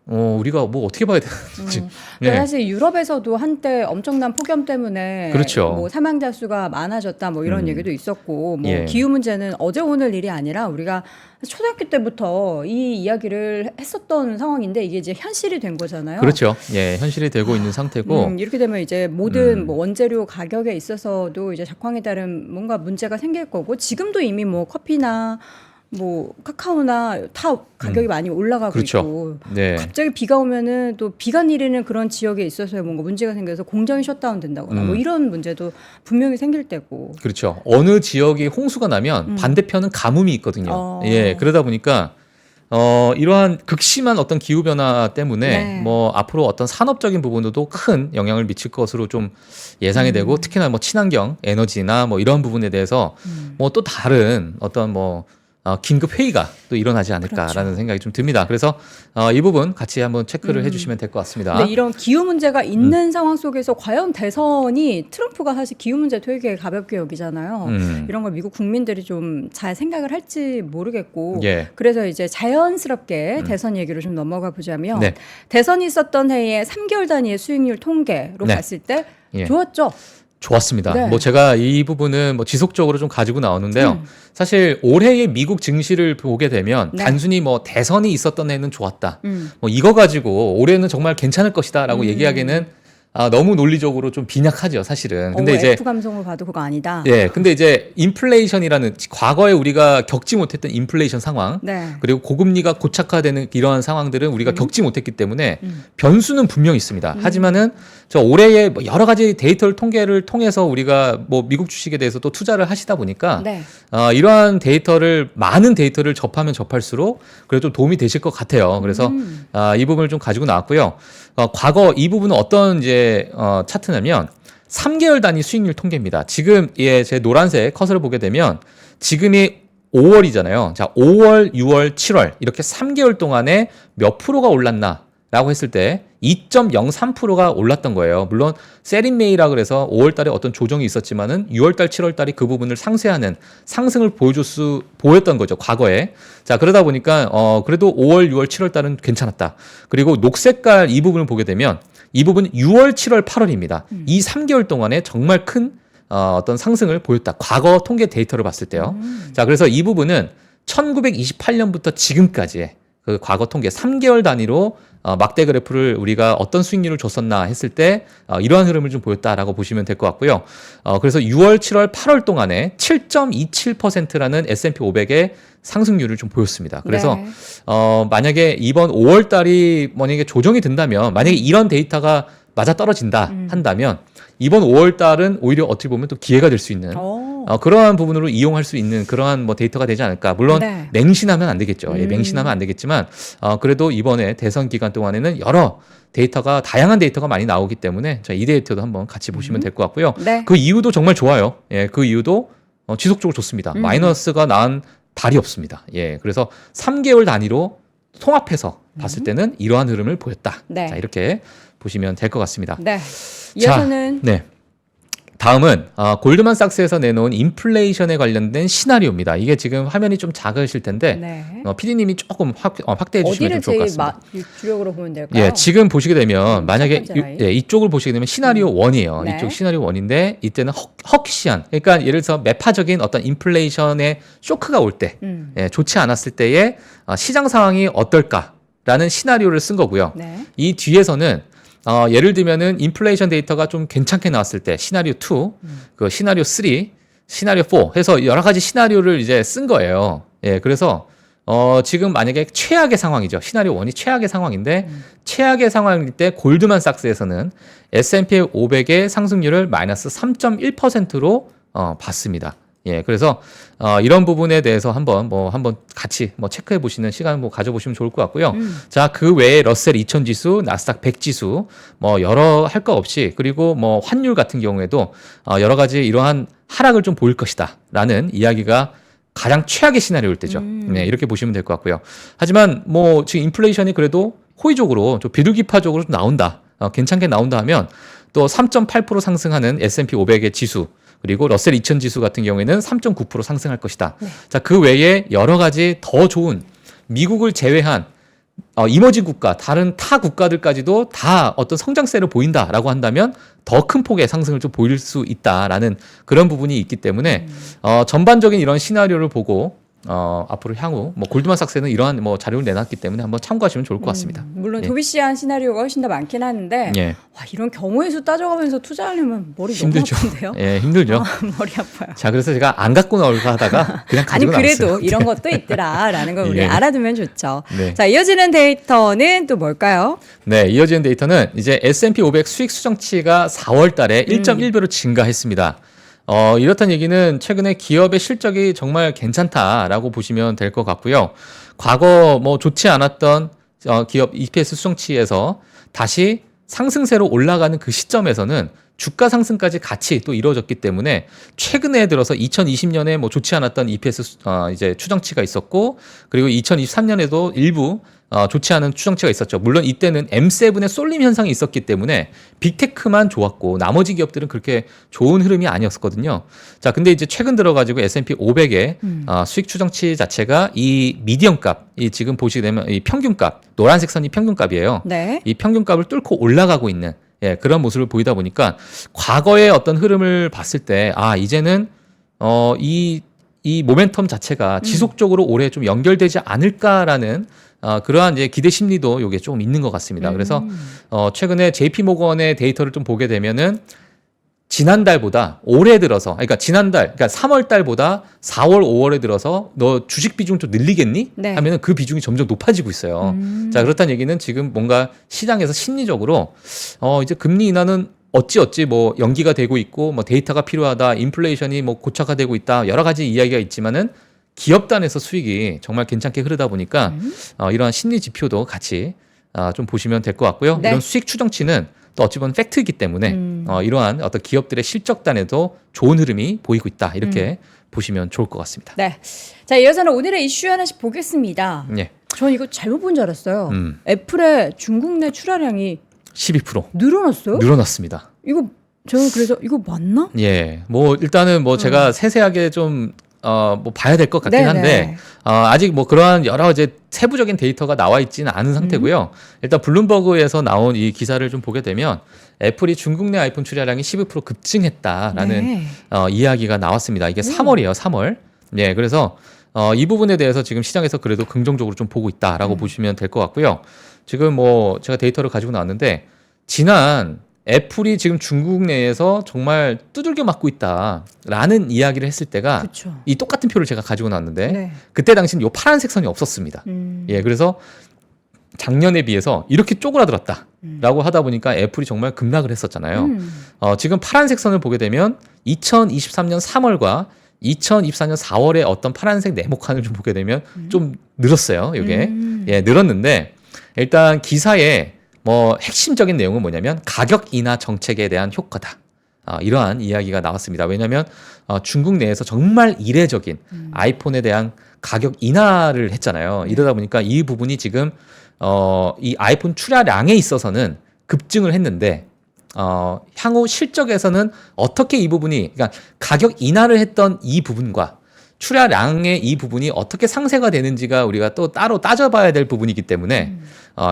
우리가 뭐 어떻게 봐야 되는지. 그러니까 사실 유럽에서도 한때 엄청난 폭염 때문에 그렇죠. 뭐 사망자 수가 많아졌다 뭐 이런 얘기도 있었고 뭐 예. 기후 문제는 어제 오늘 일이 아니라 우리가 초등학교 때부터 이 이야기를 했었던 상황인데 이게 이제 현실이 된 거잖아요. 그렇죠. 예, 현실이 되고 있는 상태고. 이렇게 되면 이제 모든 뭐 원재료 가격에 있어서도 이제 작황에 따른 뭔가 문제가 생길 거고 지금도 이미 뭐 커피나 뭐 카카오나 다 가격이 많이 올라가고 그렇죠. 있고 네. 갑자기 비가 오면은 또 비가 내리는 그런 지역에 있어서 뭔가 문제가 생겨서 공장이 셧다운 된다거나 뭐 이런 문제도 분명히 생길 때고. 그렇죠. 어느 지역이 홍수가 나면 반대편은 가뭄이 있거든요. 예, 그러다 보니까 이러한 극심한 어떤 기후 변화 때문에 네. 뭐 앞으로 어떤 산업적인 부분도 큰 영향을 미칠 것으로 좀 예상이 되고 특히나 뭐 친환경 에너지나 뭐 이런 부분에 대해서 뭐 또 다른 어떤 뭐 긴급 회의가 또 일어나지 않을까라는 그렇죠. 생각이 좀 듭니다. 그래서 이 부분 같이 한번 체크를 해주시면 될 것 같습니다. 근데 이런 기후 문제가 있는 상황 속에서 과연 대선이 트럼프가 사실 기후 문제 되게 가볍게 여기잖아요. 이런 걸 미국 국민들이 좀 잘 생각을 할지 모르겠고 예. 그래서 이제 자연스럽게 대선 얘기로 좀 넘어가 보자면 네. 대선이 있었던 해에 3개월 단위의 수익률 통계로 네. 봤을 때 예. 좋았죠. 좋았습니다. 네. 뭐 제가 이 부분은 뭐 지속적으로 좀 가지고 나오는데요. 사실 올해의 미국 증시를 보게 되면 네. 단순히 뭐 대선이 있었던 해는 좋았다. 뭐 이거 가지고 올해는 정말 괜찮을 것이다라고 얘기하기는 너무 논리적으로 좀 빈약하죠, 사실은. 근데 이제 F 감성으로 봐도 그거 아니다. 예, 근데 이제 인플레이션이라는 과거에 우리가 겪지 못했던 인플레이션 상황, 네. 그리고 고금리가 고착화되는 이러한 상황들은 우리가 겪지 못했기 때문에 변수는 분명히 있습니다. 하지만은 저 올해의 뭐 여러 가지 데이터를 통계를 통해서 우리가 뭐 미국 주식에 대해서 또 투자를 하시다 보니까 네. 이러한 데이터를 많은 데이터를 접하면 접할수록 그래도 좀 도움이 되실 것 같아요. 그래서 이 부분을 좀 가지고 나왔고요. 과거 이 부분은 어떤 이제 차트냐면 3개월 단위 수익률 통계입니다. 지금 제 노란색 커서를 보게 되면 지금이 5월이잖아요. 자, 5월, 6월, 7월 이렇게 3개월 동안에 몇 프로가 올랐나라고 했을 때 2.03%가 올랐던 거예요. 물론 세린메이라 그래서 5월 달에 어떤 조정이 있었지만은 6월 달, 7월 달이 그 부분을 상쇄하는 상승을 보였던 거죠. 과거에. 자, 그러다 보니까 그래도 5월, 6월, 7월 달은 괜찮았다. 그리고 녹색깔 이 부분을 보게 되면 이 부분 6월, 7월, 8월입니다. 이 3개월 동안에 정말 큰 어떤 상승을 보였다. 과거 통계 데이터를 봤을 때요. 자, 그래서 이 부분은 1928년부터 지금까지의 그 과거 통계 3개월 단위로 막대 그래프를 우리가 어떤 수익률을 줬었나 했을 때 이러한 흐름을 좀 보였다라고 보시면 될 것 같고요. 그래서 6월, 7월, 8월 동안에 7.27%라는 S&P 500의 상승률을 좀 보였습니다. 그래서 네. 만약에 이번 5월 달이 만약에 조정이 된다면 만약에 이런 데이터가 맞아 떨어진다 한다면 이번 5월 달은 오히려 어떻게 보면 또 기회가 될 수 있는 그러한 부분으로 이용할 수 있는 그러한 뭐 데이터가 되지 않을까. 물론 네. 맹신하면 안 되겠죠. 예, 맹신하면 안 되겠지만 그래도 이번에 대선 기간 동안에는 여러 데이터가 다양한 데이터가 많이 나오기 때문에 이 데이터도 한번 같이 보시면 될 것 같고요. 네. 그 이유도 정말 좋아요. 예, 그 이유도 지속적으로 좋습니다. 마이너스가 난 달이 없습니다. 예, 그래서 3개월 단위로 통합해서 봤을 때는 이러한 흐름을 보였다. 네. 자, 이렇게 보시면 될 것 같습니다. 네. 이어서는 네. 다음은 골드만삭스에서 내놓은 인플레이션에 관련된 시나리오입니다. 이게 지금 화면이 좀 작으실 텐데 네. PD님이 조금 확대해 주시면 어디를 좀 좋을 것 제일 같습니다. 주력으로 보면 될까요? 예, 지금 보시게 되면 만약에 첫 번째 라인. 이쪽을 보시게 되면 시나리오 1이에요. 네. 이쪽 시나리오 1인데 이때는 헉시한, 그러니까 예를 들어서 매파적인 어떤 인플레이션의 쇼크가 올 때, 좋지 않았을 때의 시장 상황이 어떨까라는 시나리오를 쓴 거고요. 네. 이 뒤에서는 예를 들면은 인플레이션 데이터가 좀 괜찮게 나왔을 때 시나리오 2, 그 시나리오 3, 시나리오 4 해서 여러 가지 시나리오를 이제 쓴 거예요. 예, 그래서 지금 만약에 최악의 상황이죠. 시나리오 1이 최악의 상황인데 최악의 상황일 때 골드만삭스에서는 S&P 500의 상승률을 마이너스 3.1%로 봤습니다. 예, 그래서 이런 부분에 대해서 한번 같이 체크해 보시는 시간 가져보시면 좋을 것 같고요. 자, 그 외에 러셀 2000 지수, 나스닥 100 지수 여러 할 거 없이, 그리고 환율 같은 경우에도 여러 가지 이러한 하락을 좀 보일 것이다라는 이야기가 가장 최악의 시나리오일 때죠. 네, 이렇게 보시면 될 것 같고요. 하지만 지금 인플레이션이 그래도 호의적으로 좀 비둘기파적으로 좀 나온다, 괜찮게 나온다 하면 또 3.8% 상승하는 S&P 500의 지수, 그리고 러셀 2000 지수 같은 경우에는 3.9% 상승할 것이다. 네. 자, 그 외에 여러 가지 더 좋은 미국을 제외한 이머징 국가, 다른 타 국가들까지도 다 어떤 성장세를 보인다라고 한다면 더 큰 폭의 상승을 좀 보일 수 있다라는 그런 부분이 있기 때문에 전반적인 이런 시나리오를 보고 앞으로 향후 골드만삭스는 이러한 자료를 내놨기 때문에 한번 참고하시면 좋을 것 같습니다. 물론 예. 도비시한 시나리오가 훨씬 더 많긴 하는데 예. 와, 이런 경우의 수 따져가면서 투자하려면 머리 힘들죠. 너무 아픈데요? 예, 힘들죠. 머리 아파요. 자, 그래서 제가 안 갖고 나올까 하다가 그냥 아니 가지고 그래도 나왔어요. 이런 것도 있더라라는 걸 우리 예. 알아두면 좋죠. 네. 자, 이어지는 데이터는 또 뭘까요? 네, 이어지는 데이터는 이제 S&P 500 수익 수정치가 4월 달에 1.1배로 증가했습니다. 이렇다는 얘기는 최근에 기업의 실적이 정말 괜찮다라고 보시면 될 것 같고요. 과거 좋지 않았던 기업 EPS 수정치에서 다시 상승세로 올라가는 그 시점에서는 주가 상승까지 같이 또 이루어졌기 때문에 최근에 들어서 2020년에 좋지 않았던 EPS 이제 추정치가 있었고, 그리고 2023년에도 일부 좋지 않은 추정치가 있었죠. 물론 이때는 M7의 쏠림 현상이 있었기 때문에 빅테크만 좋았고 나머지 기업들은 그렇게 좋은 흐름이 아니었거든요. 자, 근데 이제 최근 들어가지고 S&P 500의 수익 추정치 자체가 이 미디언 값, 이 지금 보시게 되면 이 평균값, 노란색 선이 평균값이에요. 네. 이 평균값을 뚫고 올라가고 있는 그런 모습을 보이다 보니까 과거의 어떤 흐름을 봤을 때 이제는 이 모멘텀 자체가 지속적으로 올해 좀 연결되지 않을까라는 그러한 이제 기대 심리도 요게 좀 있는 것 같습니다. 그래서 최근에 JP 모건의 데이터를 좀 보게 되면은 지난달보다 올해 들어서, 그러니까 지난달, 그러니까 3월 달보다 4월, 5월에 들어서 너 주식 비중 좀 늘리겠니? 네. 하면은 그 비중이 점점 높아지고 있어요. 자, 그렇다는 얘기는 지금 뭔가 시장에서 심리적으로 이제 금리 인하는 어찌 연기가 되고 있고 데이터가 필요하다, 인플레이션이 고착화되고 있다, 여러 가지 이야기가 있지만은 기업 단에서 수익이 정말 괜찮게 흐르다 보니까 이러한 심리 지표도 같이 좀 보시면 될 것 같고요. 네. 이런 수익 추정치는 또 어찌 보면 팩트이기 때문에 이러한 어떤 기업들의 실적단에도 좋은 흐름이 보이고 있다, 이렇게 보시면 좋을 것 같습니다. 네. 자, 이어서는 오늘의 이슈 하나씩 보겠습니다. 예, 전 이거 잘못 본 줄 알았어요. 애플의 중국 내 출하량이 12% 늘어났어요? 늘어났습니다. 이거 저는 그래서 이거 맞나? 예, 일단은 제가 세세하게 좀 봐야 될 것 같긴 네네. 한데 아직 그러한 여러 이제 세부적인 데이터가 나와 있지는 않은 상태고요. 일단 블룸버그에서 나온 이 기사를 좀 보게 되면 애플이 중국 내 아이폰 출하량이 12% 급증했다라는 네. 이야기가 나왔습니다. 이게 3월이에요, 3월. 예, 그래서 이 부분에 대해서 지금 시장에서 그래도 긍정적으로 좀 보고 있다라고 보시면 될 것 같고요. 지금 제가 데이터를 가지고 나왔는데 지난 애플이 지금 중국 내에서 정말 두들겨 맞고 있다라는 이야기를 했을 때가 그쵸. 이 똑같은 표를 제가 가지고 나왔는데 네. 그때 당시는 이 파란색 선이 없었습니다. 예, 그래서 작년에 비해서 이렇게 쪼그라들었다라고 하다 보니까 애플이 정말 급락을 했었잖아요. 지금 파란색 선을 보게 되면 2023년 3월과 2024년 4월에 어떤 파란색 네모칸을 좀 보게 되면 좀 늘었어요. 이게 예, 늘었는데 일단 기사에 핵심적인 내용은 뭐냐면 가격 인하 정책에 대한 효과다. 이러한 이야기가 나왔습니다. 왜냐하면 중국 내에서 정말 이례적인 아이폰에 대한 가격 인하를 했잖아요. 이러다 보니까 이 부분이 지금 이 아이폰 출하량에 있어서는 급증을 했는데 향후 실적에서는 어떻게 이 부분이, 그러니까 가격 인하를 했던 이 부분과 출하량의 이 부분이 어떻게 상쇄가 되는지가 우리가 또 따로 따져봐야 될 부분이기 때문에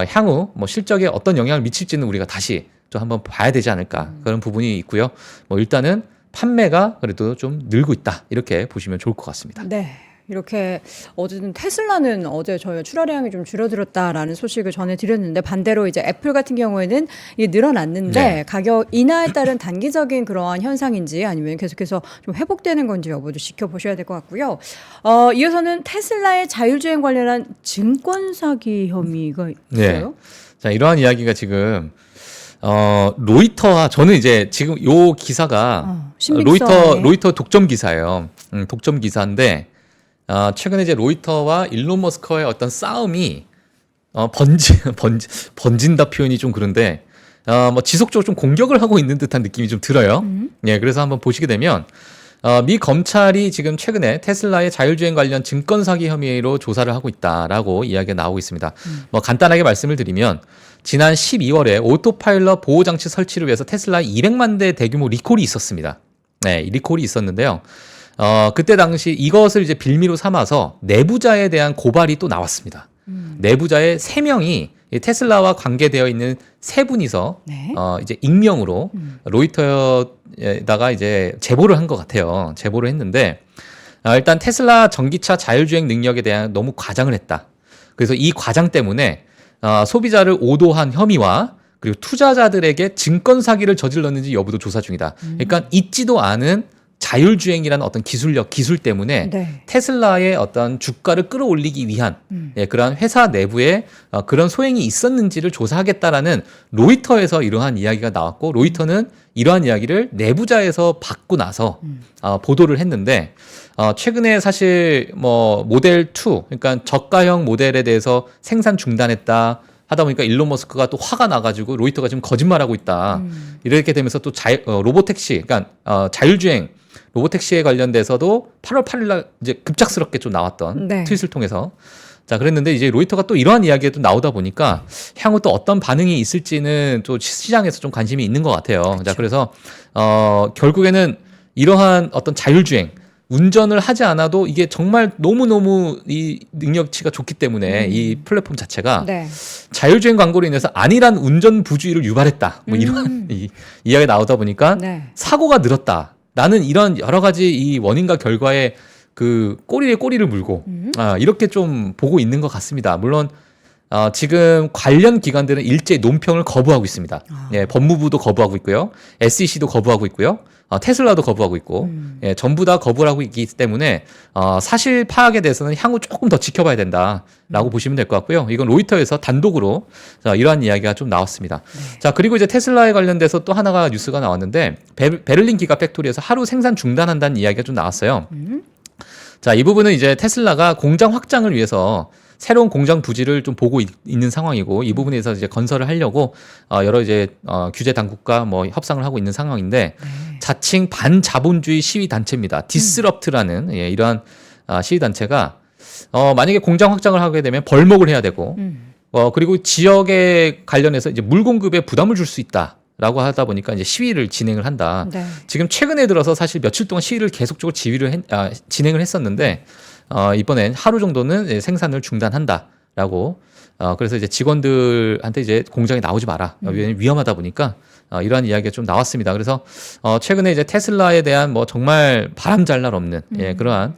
향후 뭐 실적에 어떤 영향을 미칠지는 우리가 다시 좀 한번 봐야 되지 않을까 그런 부분이 있고요. 뭐 일단은 판매가 그래도 좀 늘고 있다 이렇게 보시면 좋을 것 같습니다. 네. 이렇게 어쨌든 테슬라는 어제 저희 출하량이 좀 줄어들었다라는 소식을 전해드렸는데 반대로 이제 애플 같은 경우에는 이게 늘어났는데 네. 가격 인하에 따른 단기적인 그러한 현상인지 아니면 계속해서 좀 회복되는 건지 여부도 지켜보셔야 될 것 같고요. 이어서는 테슬라의 자율주행 관련한 증권 사기 혐의가 있어요. 자, 이러한 이야기가 지금 로이터와 저는 이제 지금 요 기사가 신빙성에. 로이터 독점 기사예요. 독점 기사인데 최근에 이제 로이터와 일론 머스크의 어떤 싸움이 번진다 표현이 좀 그런데 뭐 지속적으로 좀 공격을 하고 있는 듯한 느낌이 좀 들어요. 예, 그래서 한번 보시게 되면 미 검찰이 지금 최근에 테슬라의 자율주행 관련 증권 사기 혐의로 조사를 하고 있다라고 이야기가 나오고 있습니다. 뭐 간단하게 말씀을 드리면 지난 12월에 오토파일럿 보호 장치 설치를 위해서 테슬라에 200만 대 대규모 리콜이 있었습니다. 네, 리콜이 있었는데요. 그때 당시 이것을 이제 빌미로 삼아서 내부자에 대한 고발이 또 나왔습니다. 내부자의 3명이 테슬라와 관계되어 있는 3분이서 네. 이제 익명으로 로이터에다가 이제 제보를 한 것 같아요. 제보를 했는데 일단 테슬라 전기차 자율주행 능력에 대한 너무 과장을 했다. 그래서 이 과장 때문에 소비자를 오도한 혐의와 그리고 투자자들에게 증권 사기를 저질렀는지 여부도 조사 중이다. 그러니까 있지도 않은 자율주행이라는 어떤 기술 때문에 네. 테슬라의 어떤 주가를 끌어올리기 위한 그러한 회사 내부에 그런 소행이 있었는지를 조사하겠다라는 로이터에서 이러한 이야기가 나왔고 로이터는 이러한 이야기를 내부자에서 받고 나서 보도를 했는데 최근에 사실 뭐 모델 2 그러니까 저가형 모델에 대해서 생산 중단했다. 하다 보니까 일론 머스크가 또 화가 나가지고 로이터가 지금 거짓말하고 있다. 이렇게 되면서 또 로보택시, 그러니까 자율주행 로보택시에 관련돼서도 8월 8일 날 이제 급작스럽게 좀 나왔던 네. 트윗을 통해서 자 그랬는데 이제 로이터가 또 이러한 이야기가 또 나오다 보니까 향후 또 어떤 반응이 있을지는 또 시장에서 좀 관심이 있는 것 같아요. 그렇죠. 자 그래서 결국에는 이러한 어떤 자율주행 운전을 하지 않아도 이게 정말 너무너무 이 능력치가 좋기 때문에 이 플랫폼 자체가 네. 자율주행 광고로 인해서 안일한 운전 부주의를 유발했다. 뭐 이런 이야기가 나오다 보니까 네. 사고가 늘었다. 나는 이런 여러 가지 이 원인과 결과에 그 꼬리에 꼬리를 물고 이렇게 좀 보고 있는 것 같습니다. 물론 지금 관련 기관들은 일제히 논평을 거부하고 있습니다. 예, 법무부도 거부하고 있고요. SEC도 거부하고 있고요. 테슬라도 거부하고 있고 예, 전부 다 거부를 하고 있기 때문에 사실 파악에 대해서는 향후 조금 더 지켜봐야 된다라고 보시면 될 것 같고요. 이건 로이터에서 단독으로 이러한 이야기가 좀 나왔습니다. 네. 자 그리고 이제 테슬라에 관련돼서 또 하나가 뉴스가 나왔는데 베를린 기가 팩토리에서 하루 생산 중단한다는 이야기가 좀 나왔어요. 자, 이 부분은 이제 테슬라가 공장 확장을 위해서 새로운 공장 부지를 좀 보고 있는 상황이고 이 부분에서 이제 건설을 하려고 여러 이제 규제 당국과 뭐 협상을 하고 있는 상황인데 자칭 반자본주의 시위 단체입니다. 디스럽트라는 예, 이러한 시위 단체가 만약에 공장 확장을 하게 되면 벌목을 해야 되고 그리고 지역에 관련해서 이제 물 공급에 부담을 줄 수 있다. 라고 하다 보니까 이제 시위를 진행을 한다. 네. 지금 최근에 들어서 사실 며칠 동안 시위를 계속적으로 진행을 했었는데 이번엔 하루 정도는 생산을 중단한다라고. 그래서 이제 직원들한테 이제 공장에 나오지 마라. 왜냐면 위험하다 보니까 이러한 이야기가 좀 나왔습니다. 그래서 최근에 이제 테슬라에 대한 뭐 정말 바람잘 날 없는 예, 그러한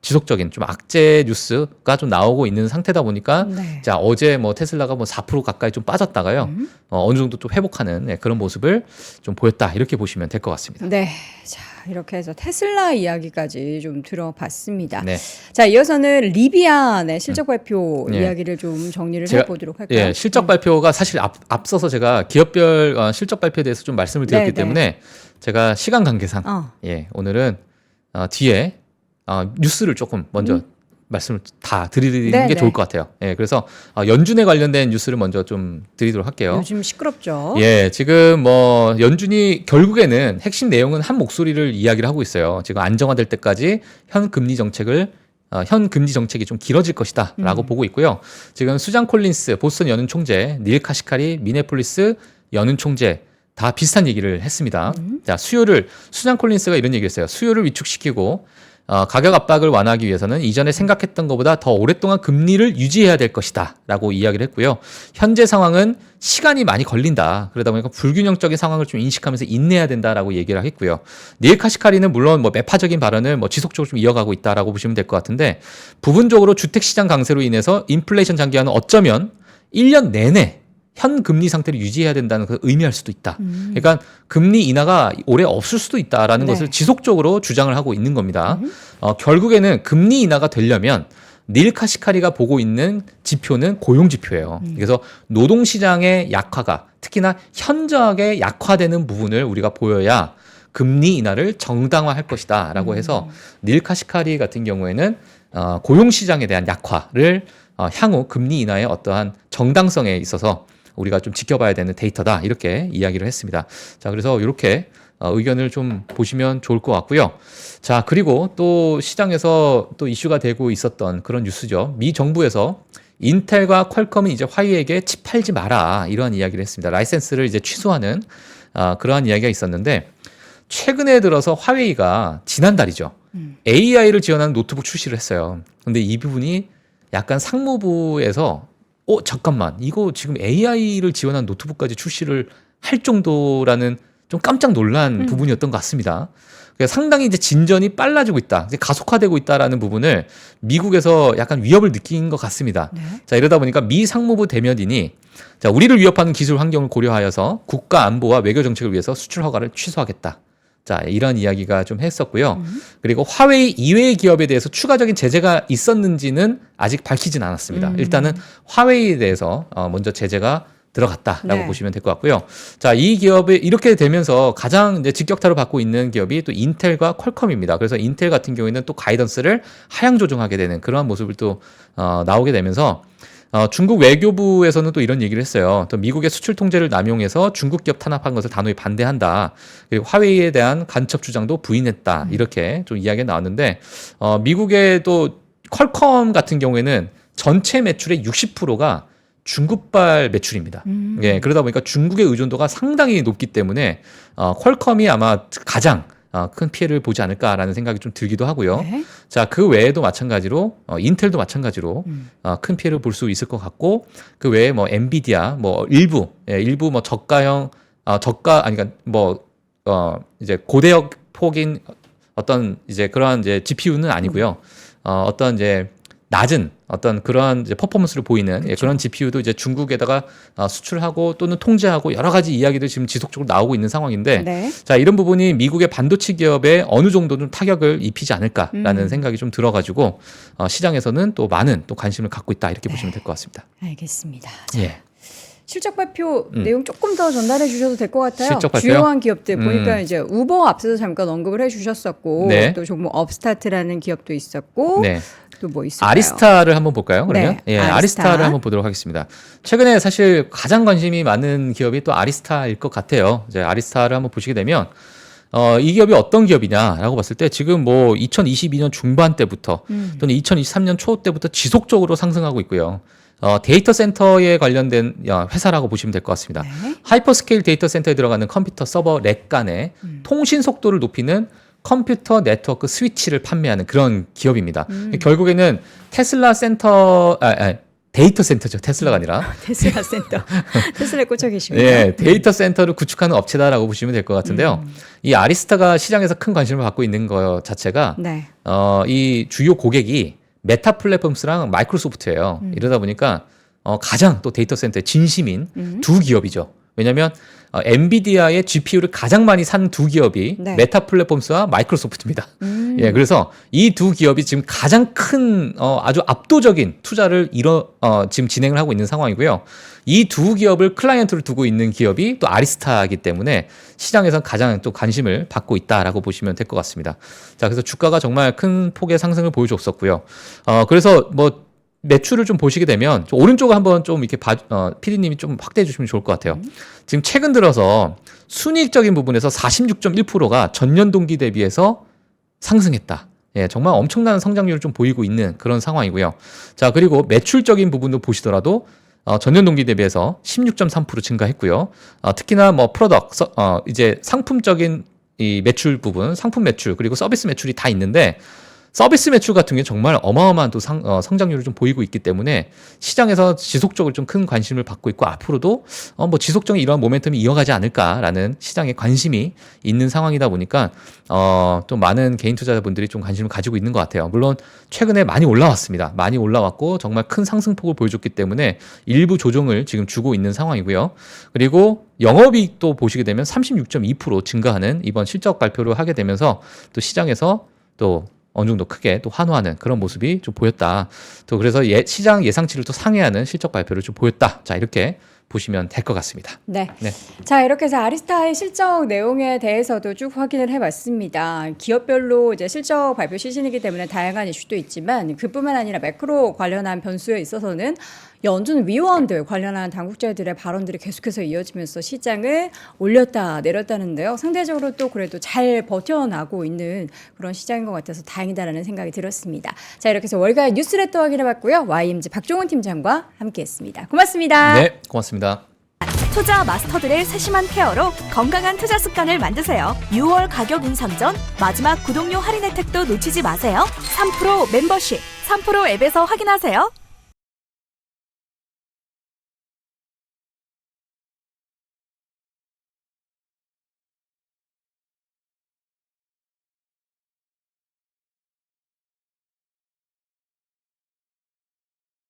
지속적인 좀 악재 뉴스가 좀 나오고 있는 상태다 보니까 네. 자 어제 뭐 테슬라가 뭐 4% 가까이 좀 빠졌다가요 어느 정도 또 회복하는 네, 그런 모습을 좀 보였다 이렇게 보시면 될 것 같습니다. 네. 자, 이렇게 해서 테슬라 이야기까지 좀 들어봤습니다. 네. 자, 이어서는 리비안의 실적 발표 네. 이야기를 좀 정리를 제가- 해보도록 할까요? 예, 실적 발표가 사실 앞서서 제가 기업별 실적 발표에 대해서 좀 말씀을 드렸기 네, 네. 때문에 제가 시간 관계상 예, 오늘은 뒤에 뉴스를 조금 먼저 말씀을 다 드리는 네, 게 네. 좋을 것 같아요. 예, 그래서 연준에 관련된 뉴스를 먼저 좀 드리도록 할게요. 요즘 시끄럽죠. 예, 지금 뭐 연준이 결국에는 핵심 내용은 한 목소리를 이야기를 하고 있어요. 지금 안정화될 때까지 현 금리 정책이 좀 길어질 것이다라고 보고 있고요. 지금 수잔 콜린스 보스턴 연은 총재, 닐 카시카리 미네폴리스 연은 총재 다 비슷한 얘기를 했습니다. 자, 수잔 콜린스가 이런 얘기를 했어요. 수요를 위축시키고 가격 압박을 완화하기 위해서는 이전에 생각했던 것보다 더 오랫동안 금리를 유지해야 될 것이다 라고 이야기를 했고요. 현재 상황은 시간이 많이 걸린다. 그러다 보니까 불균형적인 상황을 좀 인식하면서 인내해야 된다라고 얘기를 했고요. 닐 카시카리는 물론 뭐 매파적인 발언을 뭐 지속적으로 좀 이어가고 있다라고 보시면 될 것 같은데 부분적으로 주택시장 강세로 인해서 인플레이션 장기화는 어쩌면 1년 내내 현 금리 상태를 유지해야 된다는 걸 의미할 수도 있다. 그러니까 금리 인하가 올해 없을 수도 있다라는 네. 것을 지속적으로 주장을 하고 있는 겁니다. 결국에는 금리 인하가 되려면 닐 카시카리가 보고 있는 지표는 고용 지표예요. 그래서 노동 시장의 약화가 특히나 현저하게 약화되는 부분을 우리가 보여야 금리 인하를 정당화할 것이다라고 해서 닐 카시카리 같은 경우에는 고용 시장에 대한 약화를 향후 금리 인하의 어떠한 정당성에 있어서 우리가 좀 지켜봐야 되는 데이터다 이렇게 이야기를 했습니다. 자, 그래서 이렇게 의견을 좀 보시면 좋을 것 같고요. 자, 그리고 또 시장에서 또 이슈가 되고 있었던 그런 뉴스죠. 미 정부에서 인텔과 퀄컴이 이제 화웨이에게 칩 팔지 마라 이러한 이야기를 했습니다. 라이센스를 이제 취소하는 그러한 이야기가 있었는데 최근에 들어서 화웨이가 지난달이죠. AI를 지원하는 노트북 출시를 했어요. 근데 이 부분이 약간 상무부에서 잠깐만 이거 지금 AI를 지원한 노트북까지 출시를 할 정도라는 좀 깜짝 놀란 부분이었던 것 같습니다. 그러니까 상당히 이제 진전이 빨라지고 있다, 이제 가속화되고 있다라는 부분을 미국에서 약간 위협을 느낀 것 같습니다. 네. 자, 이러다 보니까 미 상무부 대변인이 자, 우리를 위협하는 기술 환경을 고려하여서 국가 안보와 외교 정책을 위해서 수출 허가를 취소하겠다. 자, 이런 이야기가 좀 했었고요. 그리고 화웨이 이외의 기업에 대해서 추가적인 제재가 있었는지는 아직 밝히진 않았습니다. 일단은 화웨이에 대해서 먼저 제재가 들어갔다라고 네. 보시면 될 것 같고요. 자, 이 기업이 이렇게 되면서 가장 이제 직격타를 받고 있는 기업이 또 인텔과 퀄컴입니다. 그래서 인텔 같은 경우에는 또 가이던스를 하향 조정하게 되는 그러한 모습을 또 나오게 되면서 중국 외교부에서는 또 이런 얘기를 했어요. 또 미국의 수출 통제를 남용해서 중국 기업 탄압한 것을 단호히 반대한다. 그리고 화웨이에 대한 간첩 주장도 부인했다. 이렇게 좀 이야기가 나왔는데 미국의 또 퀄컴 같은 경우에는 전체 매출의 60%가 중국발 매출입니다. 예, 그러다 보니까 중국의 의존도가 상당히 높기 때문에 퀄컴이 아마 가장 큰 피해를 보지 않을까라는 생각이 좀 들기도 하고요. 네. 자, 그 외에도 마찬가지로 인텔도 마찬가지로 큰 피해를 볼 수 있을 것 같고 그 외에 뭐 엔비디아 뭐 일부 뭐 저가형 그러니까 뭐 이제 고대역 폭인 어떤 이제 그러한 이제 GPU는 아니고요. 어떤 이제 낮은 어떤 그러한 이제 퍼포먼스를 보이는 그런 GPU도 이제 중국에다가 수출하고 또는 통제하고 여러 가지 이야기들이 지금 지속적으로 나오고 있는 상황인데 네. 자, 이런 부분이 미국의 반도체 기업에 어느 정도 좀 타격을 입히지 않을까라는 생각이 좀 들어가지고 시장에서는 또 많은 또 관심을 갖고 있다 이렇게 보시면 될 것 같습니다. 알겠습니다. 예. 실적 발표 내용 조금 더 전달해 주셔도 될 것 같아요. 실적 발표요? 주요한 기업들 보니까 이제 우버 앞서서 잠깐 언급을 해주셨었고 네. 또 종목 업스타트라는 기업도 있었고 네. 또 뭐 있을까요? 아리스타를 한번 볼까요? 그러면 네, 예, 아리스타. 아리스타를 한번 보도록 하겠습니다. 최근에 사실 가장 관심이 많은 기업이 또 아리스타일 것 같아요. 이제 아리스타를 한번 보시게 되면 이 기업이 어떤 기업이냐라고 봤을 때 지금 뭐 2022년 중반 때부터 또는 2023년 초 때부터 지속적으로 상승하고 있고요. 데이터 센터에 관련된 회사라고 보시면 될 것 같습니다. 네. 하이퍼스케일 데이터 센터에 들어가는 컴퓨터 서버 렉 간의 통신 속도를 높이는 컴퓨터 네트워크 스위치를 판매하는 그런 기업입니다. 결국에는 테슬라 센터, 데이터 센터죠. 테슬라가 아니라. 테슬라 센터. 테슬라에 꽂혀 계십니다. 예, 데이터 센터를 구축하는 업체다라고 보시면 될 것 같은데요. 이 아리스타가 시장에서 큰 관심을 받고 있는 것 자체가 네. 이 주요 고객이 메타 플랫폼스랑 마이크로소프트예요. 이러다 보니까 가장 또 데이터 센터의 진심인 두 기업이죠. 왜냐하면 엔비디아의 GPU를 가장 많이 산 두 기업이 네. 메타 플랫폼스와 마이크로소프트입니다. 예, 그래서 이 두 기업이 지금 가장 큰 아주 압도적인 투자를 지금 진행을 하고 있는 상황이고요. 이 두 기업을 클라이언트로 두고 있는 기업이 또 아리스타이기 때문에 시장에서 가장 또 관심을 받고 있다라고 보시면 될 것 같습니다. 자, 그래서 주가가 정말 큰 폭의 상승을 보여줬었고요. 그래서 뭐 매출을 좀 보시게 되면 오른쪽을 한번 좀 이렇게 PD님이 좀 확대해 주시면 좋을 것 같아요. 지금 최근 들어서 순이익적인 부분에서 46.1%가 전년 동기 대비해서 상승했다. 예, 정말 엄청난 성장률을 좀 보이고 있는 그런 상황이고요. 자, 그리고 매출적인 부분도 보시더라도 전년 동기 대비해서 16.3% 증가했고요. 특히나 뭐 이제 상품적인 이 매출 부분, 상품 매출 그리고 서비스 매출이 다 있는데 서비스 매출 같은 경우에 정말 어마어마한 또 성장률을 좀 보이고 있기 때문에 시장에서 지속적으로 좀 큰 관심을 받고 있고 앞으로도 뭐 지속적인 이러한 모멘텀이 이어가지 않을까라는 시장에 관심이 있는 상황이다 보니까 또 많은 개인 투자자분들이 좀 관심을 가지고 있는 것 같아요. 물론 최근에 많이 올라왔습니다. 많이 올라왔고 정말 큰 상승폭을 보여줬기 때문에 일부 조정을 지금 주고 있는 상황이고요. 그리고 영업이익도 보시게 되면 36.2% 증가하는 이번 실적 발표를 하게 되면서 또 시장에서 또 어느 정도 크게 또 환호하는 그런 모습이 좀 보였다. 또 그래서 시장 예상치를 또 상회하는 실적 발표를 좀 보였다. 자, 이렇게 보시면 될 것 같습니다. 네. 네. 자, 이렇게 해서 아리스타의 실적 내용에 대해서도 쭉 확인을 해봤습니다. 기업별로 이제 실적 발표 시즌이기 때문에 다양한 이슈도 있지만 그뿐만 아니라 매크로 관련한 변수에 있어서는 연준 위원들 관련한 당국자들의 발언들이 계속해서 이어지면서 시장을 올렸다 내렸다는데요. 상대적으로 또 그래도 잘 버텨나고 있는 그런 시장인 것 같아서 다행이다라는 생각이 들었습니다. 자, 이렇게 해서 월가의 뉴스레터 확인해봤고요. YMG 박종훈 팀장과 함께했습니다. 고맙습니다. 네, 고맙습니다. 투자 마스터들의 세심한 케어로 건강한 투자 습관을 만드세요. 6월 가격 인상 전 마지막 구독료 할인 혜택도 놓치지 마세요. 3프로 멤버십, 3프로 앱에서 확인하세요.